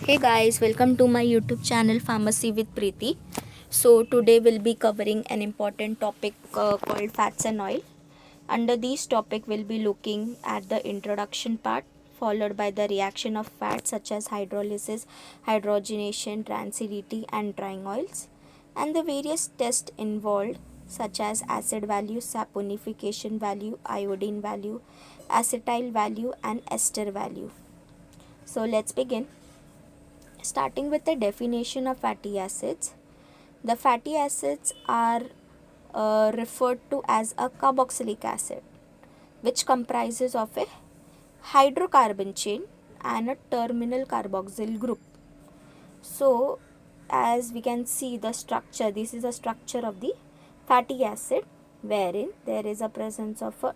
Hey guys, welcome to my YouTube channel Pharmacy with Preeti. So today we'll be covering an important topic called fats and oil. Under this topic we'll be looking at the introduction part, followed by the reaction of fats such as hydrolysis, hydrogenation, rancidity and drying oils, and the various tests involved such as acid value, saponification value, iodine value, acetyl value and ester value. So let's begin. Starting with the definition of fatty acids, the fatty acids are referred to as a carboxylic acid, which comprises of a hydrocarbon chain and a terminal carboxyl group. So, as we can see the structure, this is the structure of the fatty acid, wherein there is a presence of a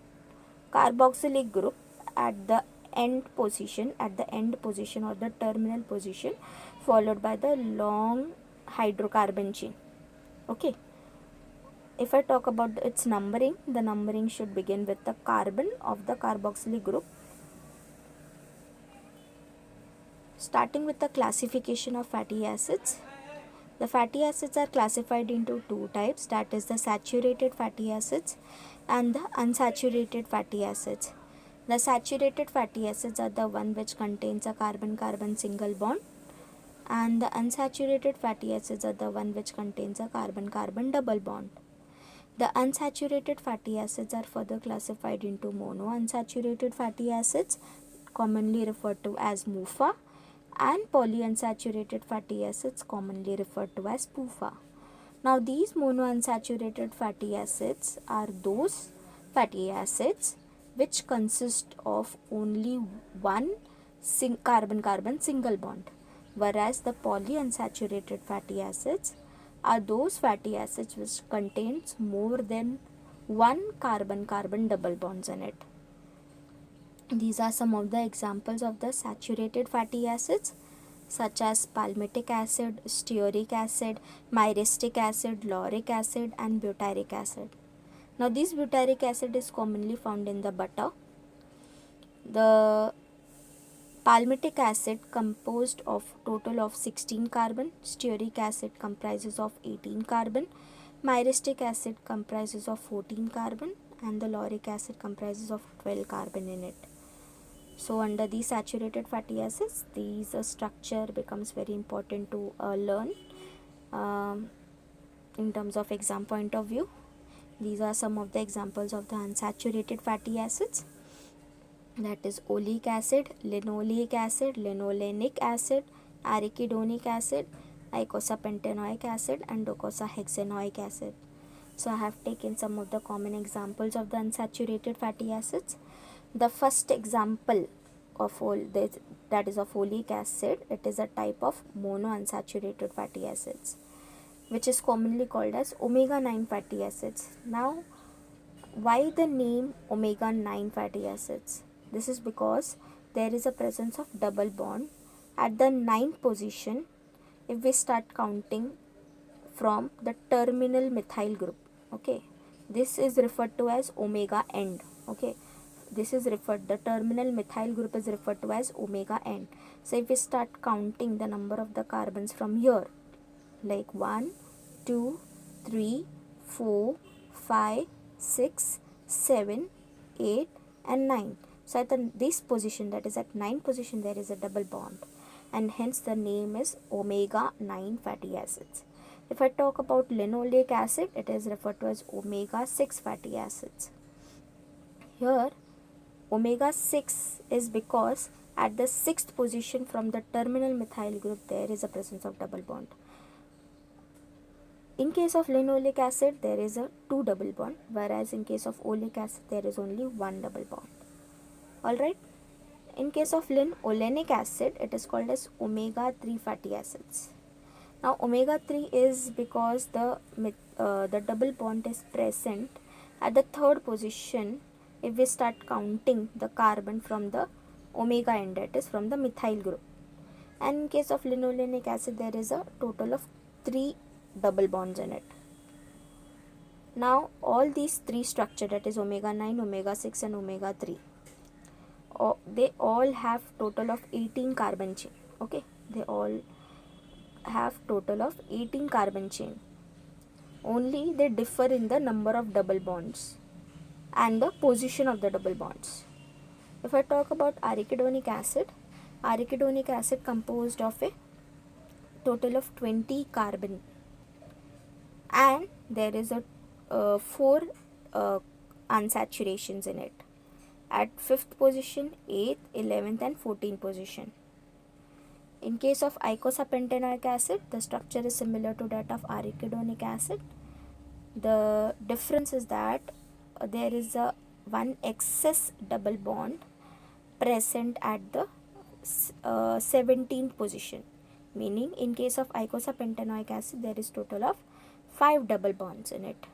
carboxylic group at the end position or the terminal position, followed by the long hydrocarbon chain. Okay, if I talk about its numbering, the numbering should begin with the carbon of the carboxylic group. Starting with the classification of fatty acids, the fatty acids are classified into two types, that is the saturated fatty acids and the unsaturated fatty acids. The saturated fatty acids are the one which contains a carbon-carbon single bond, and the unsaturated fatty acids are the one which contains a carbon-carbon double bond. The unsaturated fatty acids are further classified into monounsaturated fatty acids, commonly referred to as MUFA, and polyunsaturated fatty acids, commonly referred to as PUFA. Now these monounsaturated fatty acids are those fatty acids which consist of only one carbon-carbon single bond, whereas the polyunsaturated fatty acids are those fatty acids which contains more than one carbon-carbon double bonds in it. These are some of the examples of the saturated fatty acids such as palmitic acid, stearic acid, myristic acid, lauric acid and butyric acid. Now this butyric acid is commonly found in the butter. The palmitic acid composed of total of 16 carbon, stearic acid comprises of 18 carbon, myristic acid comprises of 14 carbon and the lauric acid comprises of 12 carbon in it. So under these saturated fatty acids, these structure becomes very important to learn in terms of exam point of view. These are some of the examples of the unsaturated fatty acids, that is oleic acid, linoleic acid, linolenic acid, arachidonic acid, eicosapentaenoic acid and docosahexaenoic acid. So I have taken some of the common examples of the unsaturated fatty acids. The first example of all this, that is of oleic acid, it is a type of monounsaturated fatty acids which is commonly called as omega-9 fatty acids. Now, why the name omega-9 fatty acids? This is because there is a presence of double bond at the ninth position if we start counting from the terminal methyl group. Okay, this is referred to as omega end. Okay, this is referred, the terminal methyl group is referred to as omega end. So if we start counting the number of the carbons from here, like 1, 2, 3, 4, 5, 6, 7, 8 and 9. So at this position, that is at 9th position, there is a double bond and hence the name is omega-9 fatty acids. If I talk about linoleic acid, it is referred to as omega-6 fatty acids. Here omega-6 is because at the 6th position from the terminal methyl group there is a presence of double bond. In case of linoleic acid, there is a 2 double bond, whereas in case of oleic acid, there is only 1 double bond. Alright. In case of linolenic acid, it is called as omega-3 fatty acids. Now, omega-3 is because the double bond is present at the 3rd position if we start counting the carbon from the omega end, that is from the methyl group. And in case of linolenic acid, there is a total of 3 double bonds in it. Now all these three structure, that is omega-9, omega-6 and omega-3, they all have total of 18 carbon chain. Okay, they all have total of 18 carbon chain. Only they differ in the number of double bonds and the position of the double bonds. If I talk about arachidonic acid composed of a total of 20 carbon, and there is a 4 unsaturations in it at 5th position, 8th, 11th and 14th position. In case of icosapentaenoic acid, the structure is similar to that of arachidonic acid. The difference is that there is a one excess double bond present at the 17th position, meaning in case of icosapentaenoic acid there is total of 5 double bonds in it.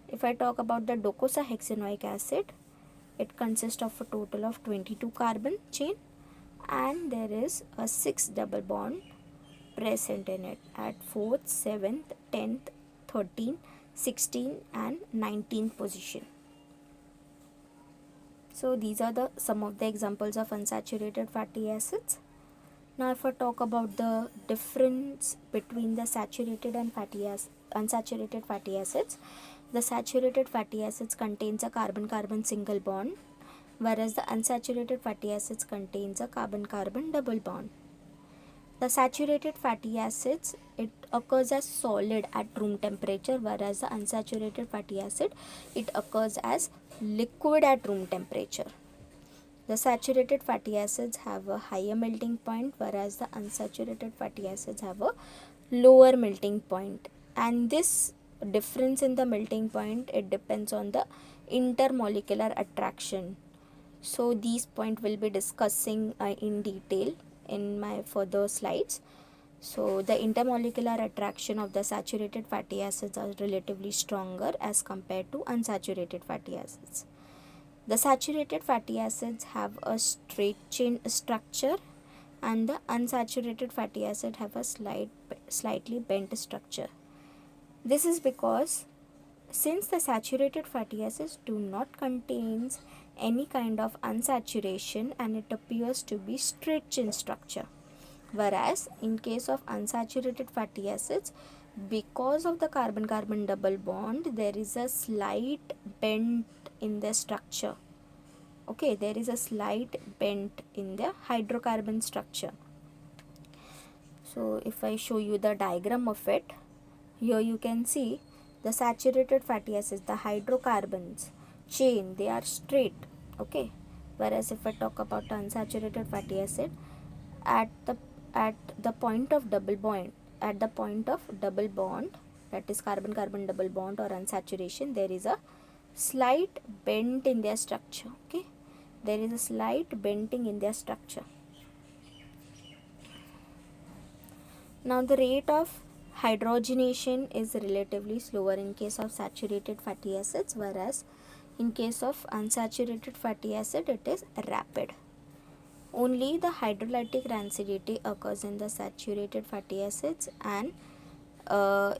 If I talk about the docosahexaenoic acid, it consists of a total of 22 carbon chain and there is a 6 double bond present in it at 4th, 7th, 10th, 13th, 16th and 19th position. So these are some of the examples of unsaturated fatty acids. Now if I talk about the difference between the saturated and unsaturated fatty acids, the saturated fatty acids contains a carbon-carbon single bond, whereas the unsaturated fatty acids contains a carbon-carbon double bond. The saturated fatty acids, it occurs as solid at room temperature, whereas the unsaturated fatty acid, it occurs as liquid at room temperature. The saturated fatty acids have a higher melting point, whereas the unsaturated fatty acids have a lower melting point. And this difference in the melting point, it depends on the intermolecular attraction. So these points will be discussing in detail in my further slides. So the intermolecular attraction of the saturated fatty acids are relatively stronger as compared to unsaturated fatty acids. The saturated fatty acids have a straight chain structure and the unsaturated fatty acid have a slightly bent structure. This is because since the saturated fatty acids do not contain any kind of unsaturation and it appears to be straight chain structure, whereas in case of unsaturated fatty acids, because of the carbon-carbon double bond, there is a slight bend in the structure. Okay, there is a slight bend in the hydrocarbon structure. So if I show you the diagram of it, here you can see the saturated fatty acids, the hydrocarbons chain, they are straight. Okay, whereas if I talk about unsaturated fatty acid, at the point of double bond, that is carbon carbon double bond or unsaturation, there is a slight bend in their structure. Okay, there is a slight bending in their structure. Now the rate of hydrogenation is relatively slower in case of saturated fatty acids, whereas in case of unsaturated fatty acid it is rapid. Only the hydrolytic rancidity occurs in the saturated fatty acids, and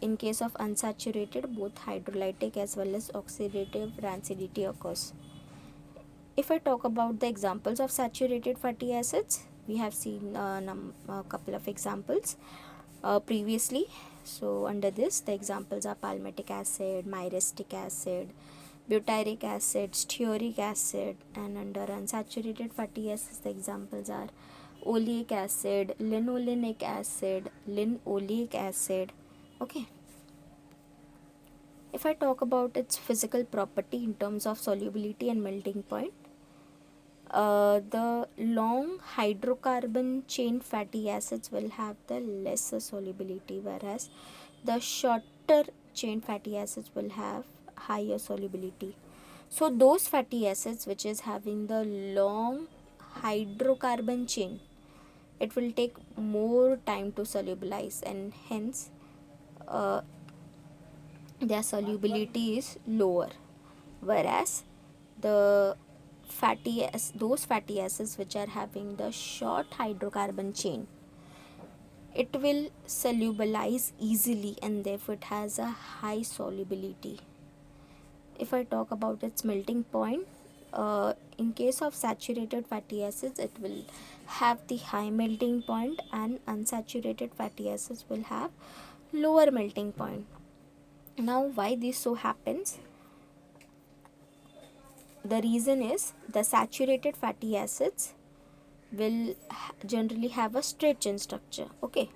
in case of unsaturated, both hydrolytic as well as oxidative rancidity occurs. If I talk about the examples of saturated fatty acids, we have seen a couple of examples previously. So under this, the examples are palmitic acid, myristic acid, butyric acid, stearic acid, and under unsaturated fatty acids, the examples are oleic acid, linolenic acid, linoleic acid. Okay. If I talk about its physical property in terms of solubility and melting point, the long hydrocarbon chain fatty acids will have the lesser solubility, whereas the shorter chain fatty acids will have higher solubility. So those fatty acids which is having the long hydrocarbon chain, it will take more time to solubilize, and hence their solubility is lower, whereas the those fatty acids which are having the short hydrocarbon chain, it will solubilize easily and therefore it has a high solubility. If I talk about its melting point, in case of saturated fatty acids, it will have the high melting point, and unsaturated fatty acids will have lower melting point. Now, why this so happens? The reason is the saturated fatty acids will generally have a straight chain structure. Okay,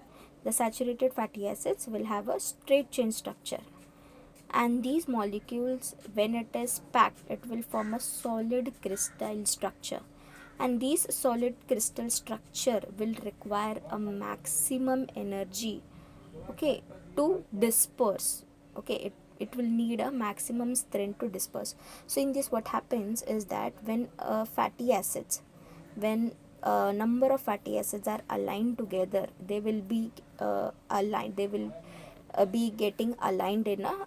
the saturated fatty acids will have a straight chain structure, and these molecules, when it is packed, it will form a solid crystal structure, and these solid crystal structure will require a maximum energy, okay, to disperse. Okay, it will need a maximum strength to disperse. So in this, what happens is that when fatty acids, when a number of fatty acids are aligned together, they will be aligned, they will be getting aligned in a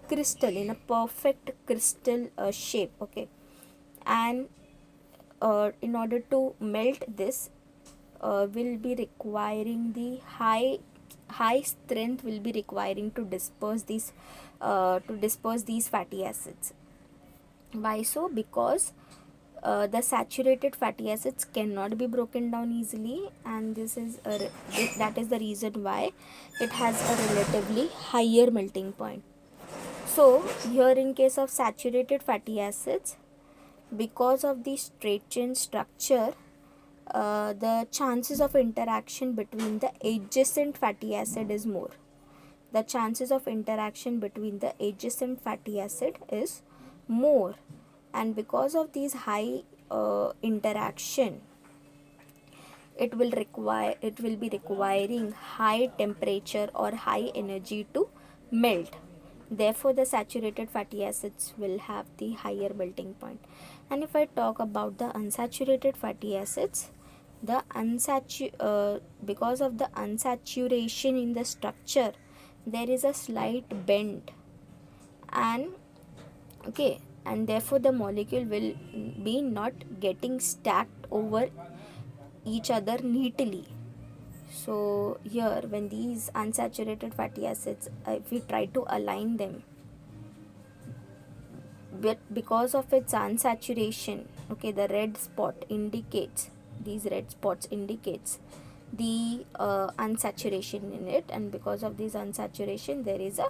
crystal, in a perfect crystal shape. Okay, and in order to melt this, will be requiring the high strength, will be requiring to disperse these fatty acids. Why so? Because the saturated fatty acids cannot be broken down easily, and that is the reason why it has a relatively higher melting point. So here, in case of saturated fatty acids, because of the straight chain structure, the chances of interaction between the adjacent fatty acid is more. The chances of interaction between the adjacent fatty acid is more, and because of these high interaction, it will be requiring high temperature or high energy to melt. Therefore, the saturated fatty acids will have the higher melting point. And if I talk about the unsaturated fatty acids, because of the unsaturation in the structure, there is a slight bend, and okay, and therefore the molecule will be not getting stacked over each other neatly. So here, when these unsaturated fatty acids, if we try to align them, but because of its unsaturation, okay, the red spot indicates, these red spots indicates the unsaturation in it, and because of this unsaturation, there is a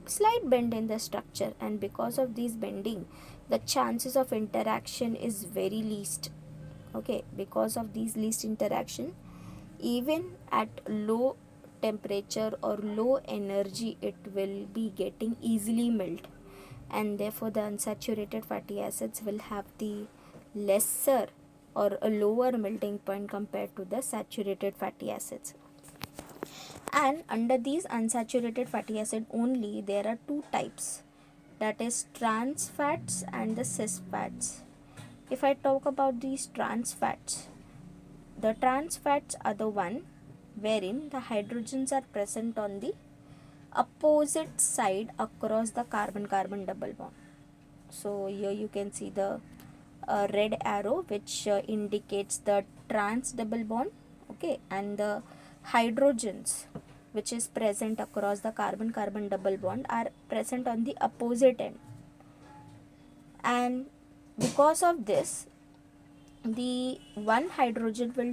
slight bend in the structure, and because of this bending, the chances of interaction is very least. Okay, because of these least interaction, even at low temperature or low energy, it will be getting easily melt, and therefore the unsaturated fatty acids will have the lesser or a lower melting point compared to the saturated fatty acids. And under these unsaturated fatty acid only, there are two types, that is trans fats and the cis fats. If I talk about these trans fats, the trans fats are the one wherein the hydrogens are present on the opposite side across the carbon-carbon double bond. So here you can see the red arrow, which indicates the trans double bond, okay, and the hydrogens which is present across the carbon-carbon double bond are present on the opposite end. And because of this, the one hydrogen will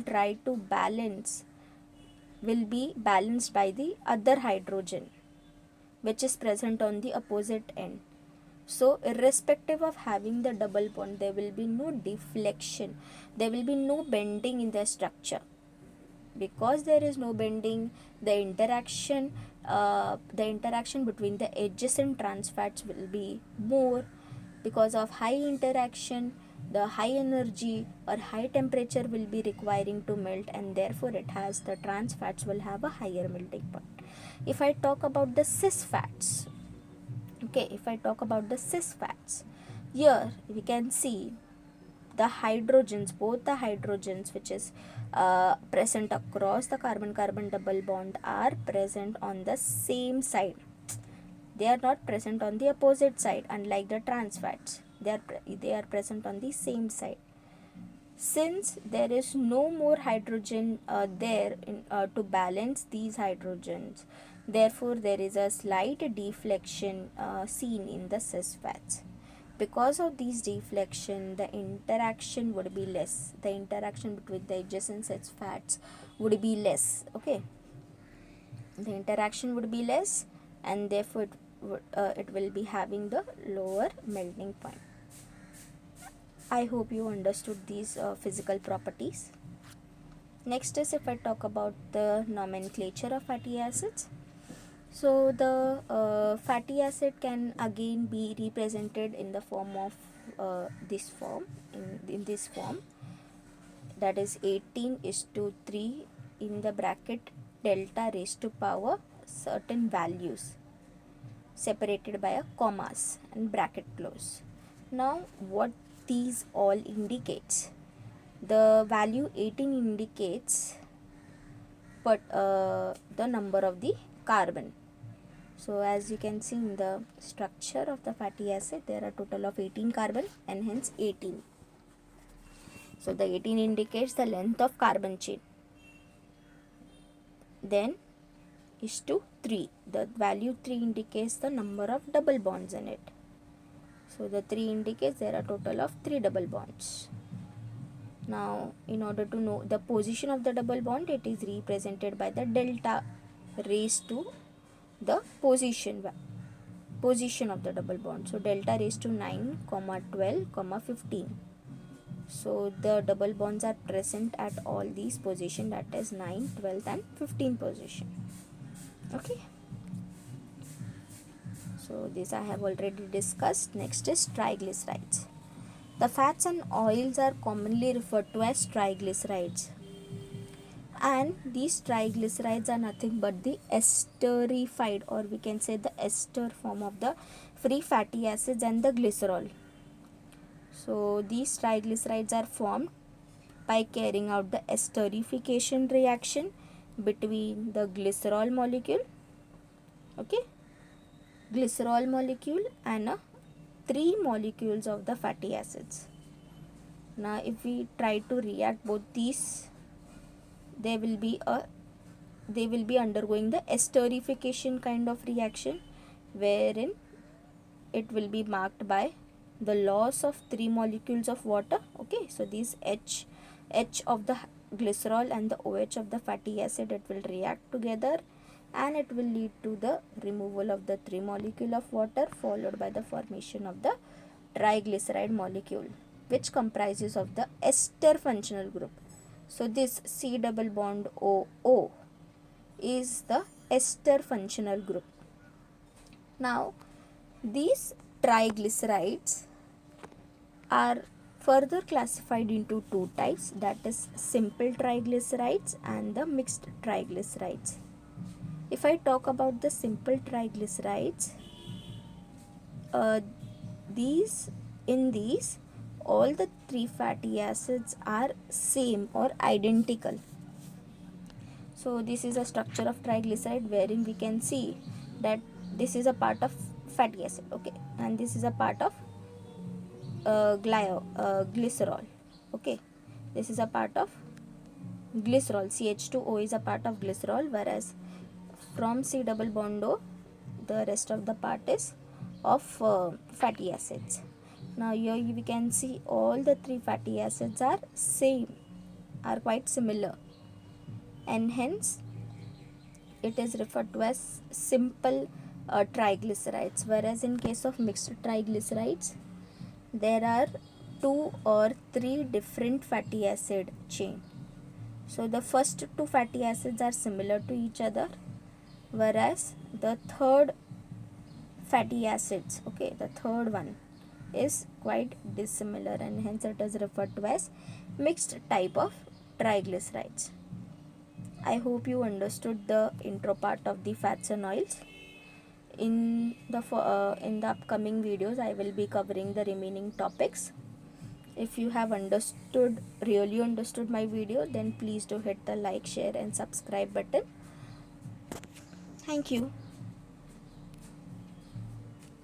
be balanced by the other hydrogen which is present on the opposite end. So irrespective of having the double bond, there will be no deflection, there will be no bending in the structure. Because there is no bending, the interaction between the adjacent trans fats will be more. Because of high interaction, the high energy or high temperature will be requiring to melt, and therefore the trans fats will have a higher melting point. If I talk about the cis fats, okay, here we can see the hydrogens, both the hydrogens which is present across the carbon-carbon double bond are present on the same side. They are not present on the opposite side, unlike the trans fats. They are present on the same side. Since there is no more hydrogen to balance these hydrogens, therefore there is a slight deflection seen in the cis fats. Because of these deflection, the interaction would be less. The interaction between the adjacent such fats would be less. Okay, the interaction would be less, and therefore it will be having the lower melting point. I hope you understood these physical properties. Next is, if I talk about the nomenclature of fatty acids. So the fatty acid can again be represented in the form of this form, in this form, that is 18:3 in the bracket delta raised to power certain values separated by a commas and bracket close. Now what these all indicates? The value 18 indicates the number of the carbon. So as you can see in the structure of the fatty acid, there are total of 18 carbon and hence 18. So the 18 indicates the length of carbon chain. Then is to 3. The value 3 indicates the number of double bonds in it. So the 3 indicates there are total of 3 double bonds. Now in order to know the position of the double bond, it is represented by the delta raised to the position of the double bond. So delta raised to 9, 12, 15. So the double bonds are present at all these positions, that is 9, 12 and 15 position. Okay. So this I have already discussed. Next is triglycerides. The fats and oils are commonly referred to as triglycerides. And these triglycerides are nothing but the esterified, or we can say the ester form of the free fatty acids and the glycerol. So these triglycerides are formed by carrying out the esterification reaction between the glycerol molecule, okay, glycerol molecule and 3 molecules of the fatty acids. Now if we try to react both these, they will be undergoing the esterification kind of reaction, wherein it will be marked by the loss of 3 molecules of water. Okay, so these H of the glycerol and the OH of the fatty acid, it will react together and it will lead to the removal of the 3 molecule of water, followed by the formation of the triglyceride molecule, which comprises of the ester functional group. So this C double bond OO is the ester functional group. Now these triglycerides are further classified into 2 types, that is simple triglycerides and the mixed triglycerides. If I talk about the simple triglycerides, these all the 3 fatty acids are same or identical. So this is a structure of triglyceride, wherein we can see that this is a part of fatty acid, okay, and this is a part of glycerol, okay, this is a part of glycerol. CH2O is a part of glycerol, whereas from C double bond O, the rest of the part is of fatty acids. Now here we can see all the 3 fatty acids are same, are quite similar, and hence it is referred to as simple triglycerides. Whereas in case of mixed triglycerides, there are 2 or 3 different fatty acid chain. So the first 2 fatty acids are similar to each other, whereas the third fatty acids, okay, the third one is quite dissimilar, and hence it is referred to as mixed type of triglycerides. I hope you understood the intro part of the fats and oils. In the upcoming videos, I will be covering the remaining topics. If you have really understood my video, then please do hit the like, share and subscribe button. Thank you.